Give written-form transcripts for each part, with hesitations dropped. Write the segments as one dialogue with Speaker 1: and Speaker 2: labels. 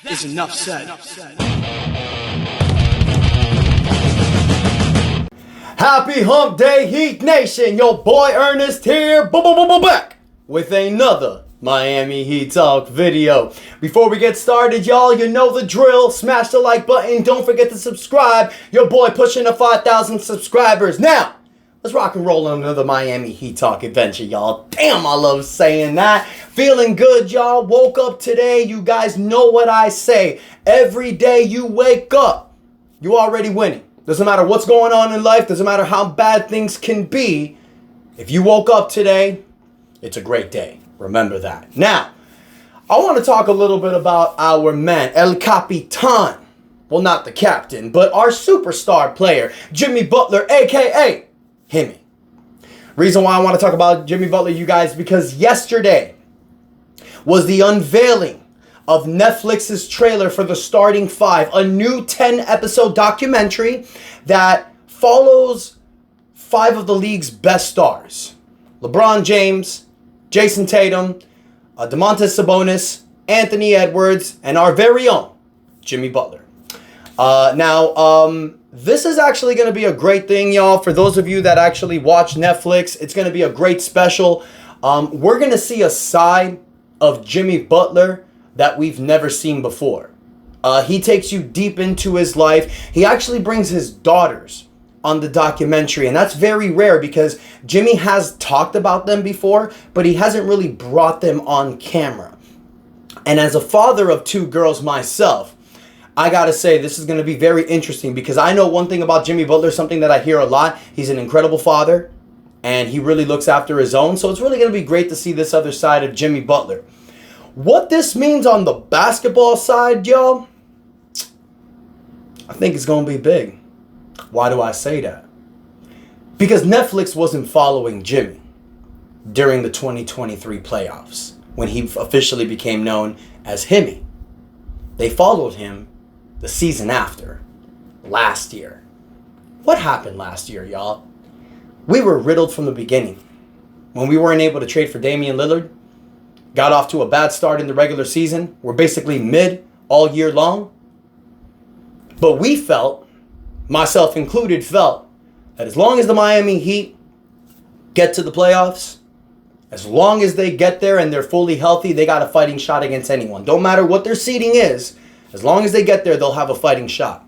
Speaker 1: is enough said.
Speaker 2: Happy Hump Day, Heat Nation! Your boy Ernest here, back with another Miami Heat Talk video. Before we get started, y'all, you know the drill. Smash the like button. Don't forget to subscribe. Your boy pushing the 5,000 subscribers. Now, let's rock and roll on another Miami Heat Talk adventure, y'all. Damn, I love saying that. Feeling good, y'all. Woke up today. You guys know what I say. Every day you wake up, you already winning. Doesn't matter what's going on in life. Doesn't matter how bad things can be. If you woke up today, it's a great day. Remember that. Now, I want to talk a little bit about our man, El Capitan. Well, not the captain, but our superstar player, Jimmy Butler, a.k.a. Himmy. Reason why I want to talk about Jimmy Butler, you guys, because yesterday was the unveiling of Netflix's trailer for The Starting Five, a new 10-episode documentary that follows 5 of the league's best stars. LeBron James, Jason Tatum, Domantas Sabonis, Anthony Edwards, and our very own Jimmy Butler. This is actually going to be a great thing, y'all. For those of you that actually watch Netflix, it's going to be a great special. We're going to see a side of Jimmy Butler that we've never seen before. He takes you deep into his life. He actually brings his daughters on the documentary, and that's very rare because Jimmy has talked about them before, but he hasn't really brought them on camera. And as a father of 2 girls myself, I gotta say this is gonna be very interesting because I know one thing about Jimmy Butler, something that I hear a lot. He's an incredible father, and he really looks after his own. So it's really gonna be great to see this other side of Jimmy Butler. What this means on the basketball side, y'all, I think it's going to be big. Why do I say that? Because Netflix wasn't following Jimmy during the 2023 playoffs when he officially became known as Himmy. They followed him the season after, last year. What happened last year, y'all? We were riddled from the beginning. When we weren't able to trade for Damian Lillard, got off to a bad start in the regular season. We're basically mid all year long. But we felt, myself included, felt that as long as the Miami Heat get to the playoffs, as long as they get there and they're fully healthy, they got a fighting shot against anyone. Don't matter what their seeding is. As long as they get there, they'll have a fighting shot.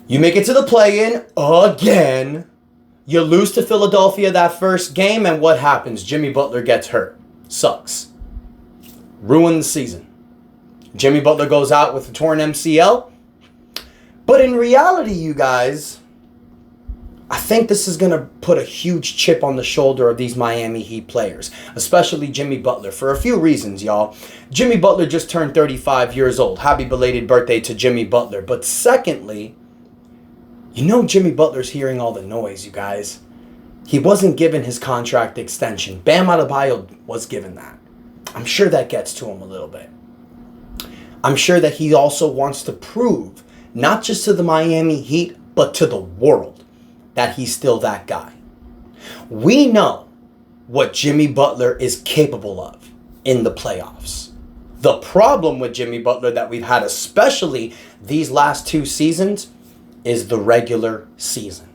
Speaker 2: You make it to the play-in again. You lose to Philadelphia that first game, and what happens? Jimmy Butler gets hurt. Sucks. Ruined the season. Jimmy Butler goes out with a torn MCL. But in reality, you guys, I think this is going to put a huge chip on the shoulder of these Miami Heat players, especially Jimmy Butler, for a few reasons, y'all. Jimmy Butler just turned 35 years old. Happy belated birthday to Jimmy Butler. But secondly, you know Jimmy Butler's hearing all the noise, you guys. He wasn't given his contract extension. Bam Adebayo was given that. I'm sure that gets to him a little bit. I'm sure that he also wants to prove, not just to the Miami Heat, but to the world, that he's still that guy. We know what Jimmy Butler is capable of in the playoffs. The problem with Jimmy Butler that we've had, especially these last 2 seasons, is the regular season.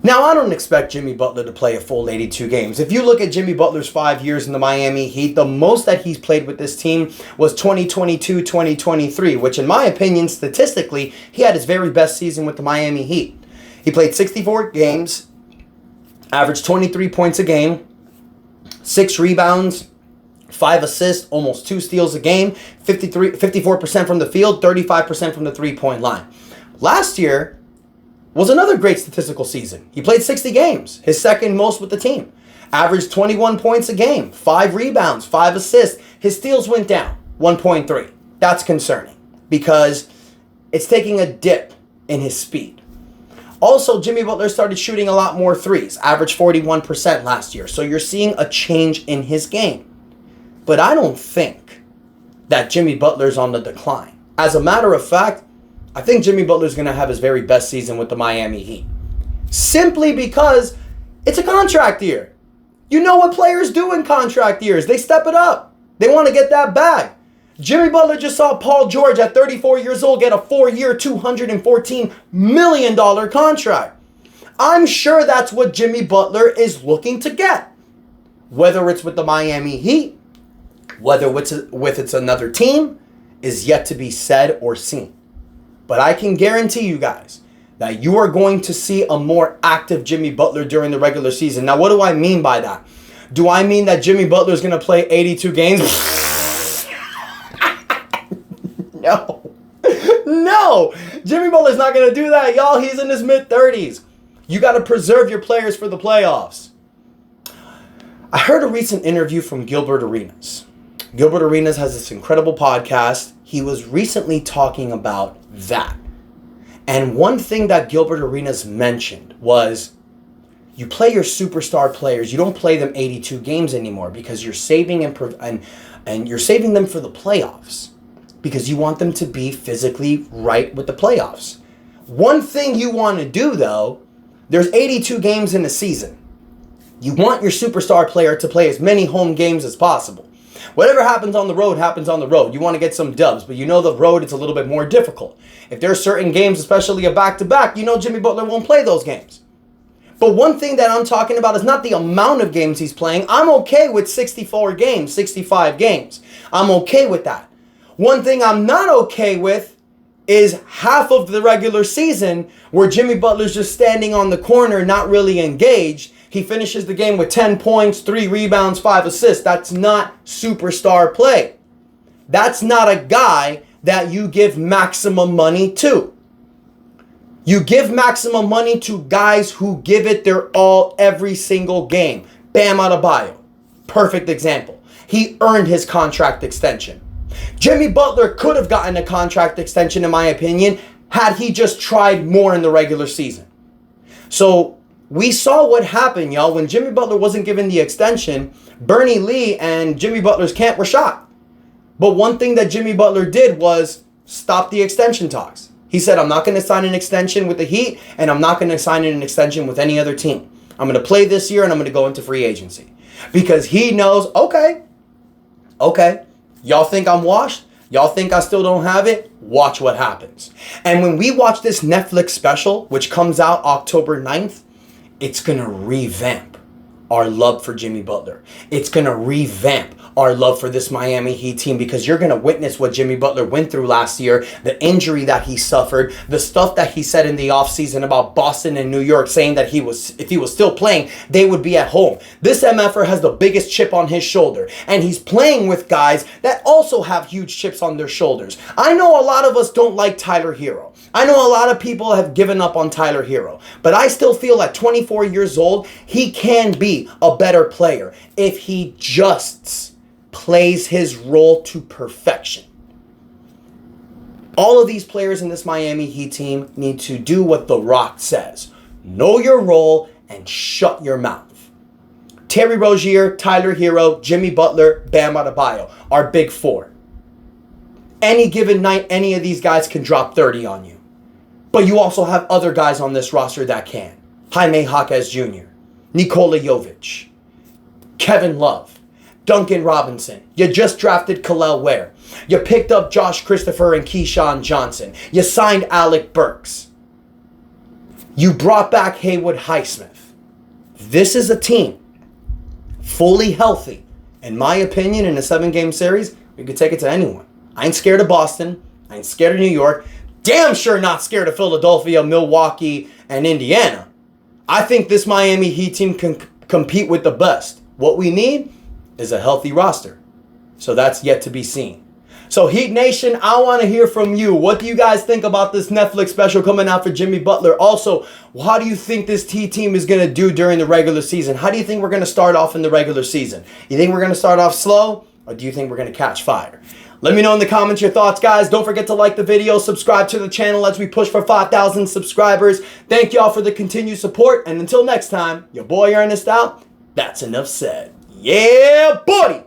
Speaker 2: Now, I don't expect Jimmy Butler to play a full 82 games. If you look at Jimmy Butler's 5 years in the Miami Heat, the most that he's played with this team was 2022-2023, which in my opinion, statistically, he had his very best season with the Miami Heat. He played 64 games, averaged 23 points a game, 6 rebounds, 5 assists, almost 2 steals a game, 54% from the field, 35% from the three-point line. Last year was another great statistical season. He played 60 games, his second most with the team. Averaged 21 points a game, 5 rebounds, 5 assists. His steals went down, 1.3. That's concerning because it's taking a dip in his speed. Also, Jimmy Butler started shooting a lot more threes, averaged 41% last year. So you're seeing a change in his game. But I don't think that Jimmy Butler's on the decline. As a matter of fact, I think Jimmy Butler's going to have his very best season with the Miami Heat. Simply because it's a contract year. You know what players do in contract years. They step it up. They want to get that bag. Jimmy Butler just saw Paul George at 34 years old get a 4-year, $214 million contract. I'm sure that's what Jimmy Butler is looking to get. Whether it's with the Miami Heat, whether it's another team, is yet to be said or seen. But I can guarantee you guys that you are going to see a more active Jimmy Butler during the regular season. Now, what do I mean by that? Do I mean that Jimmy Butler is going to play 82 games? No. No. Jimmy Butler's not going to do that, y'all. He's in his mid-30s. You got to preserve your players for the playoffs. I heard a recent interview from Gilbert Arenas. Gilbert Arenas has this incredible podcast. He was recently talking about that. And one thing that Gilbert Arenas mentioned was you play your superstar players. You don't play them 82 games anymore because you're saving and you're saving them for the playoffs because you want them to be physically right with the playoffs. One thing you want to do, though, there's 82 games in a season. You want your superstar player to play as many home games as possible. Whatever happens on the road happens on the road. You want to get some dubs, but you know the road it's a little bit more difficult. If there are certain games, especially a back-to-back, you know Jimmy Butler won't play those games. But one thing that I'm talking about is not the amount of games he's playing. I'm okay with 64 games, 65 games. I'm okay with that. One thing I'm not okay with is half of the regular season where Jimmy Butler's just standing on the corner, not really engaged. He finishes the game with 10 points, 3 rebounds, 5 assists. That's not superstar play. That's not a guy that you give maximum money to. You give maximum money to guys who give it their all every single game. Bam Adebayo, perfect example. He earned his contract extension. Jimmy Butler could have gotten a contract extension, in my opinion, had he just tried more in the regular season. So we saw what happened, y'all. When Jimmy Butler wasn't given the extension, Bernie Lee and Jimmy Butler's camp were shot. But one thing that Jimmy Butler did was stop the extension talks. He said, I'm not going to sign an extension with the Heat, and I'm not going to sign an extension with any other team. I'm going to play this year, and I'm going to go into free agency. Because he knows, okay, y'all think I'm washed? Y'all think I still don't have it? Watch what happens. And when we watch this Netflix special, which comes out October 9th, it's going to revamp our love for Jimmy Butler. It's going to revamp our love for this Miami Heat team because you're going to witness what Jimmy Butler went through last year, the injury that he suffered, the stuff that he said in the offseason about Boston and New York, saying that if he was still playing, they would be at home. This MFer has the biggest chip on his shoulder, and he's playing with guys that also have huge chips on their shoulders. I know a lot of us don't like Tyler Hero. I know a lot of people have given up on Tyler Hero, but I still feel at 24 years old, he can be a better player if he just plays his role to perfection. All of these players in this Miami Heat team need to do what The Rock says. Know your role and shut your mouth. Terry Rozier, Tyler Hero, Jimmy Butler, Bam Adebayo, our big four. Any given night, any of these guys can drop 30 on you. But you also have other guys on this roster that can. Jaime Jaquez Jr., Nikola Jovic, Kevin Love, Duncan Robinson. You just drafted Khalil Ware. You picked up Josh Christopher and Keyshawn Johnson. You signed Alec Burks. You brought back Haywood Highsmith. This is a team fully healthy. In my opinion, in a 7-game series, we could take it to anyone. I ain't scared of Boston. I ain't scared of New York. Damn sure not scared of Philadelphia, Milwaukee, and Indiana. I think this Miami Heat team can compete with the best. What we need is a healthy roster. So that's yet to be seen. So Heat Nation, I want to hear from you. What do you guys think about this Netflix special coming out for Jimmy Butler? Also, how do you think this Heat team is going to do during the regular season? How do you think we're going to start off in the regular season? You think we're going to start off slow, or do you think we're going to catch fire? Let me know in the comments your thoughts, guys. Don't forget to like the video, subscribe to the channel as we push for 5,000 subscribers. Thank y'all for the continued support. And until next time, your boy Ernest out. That's enough said. Yeah, buddy!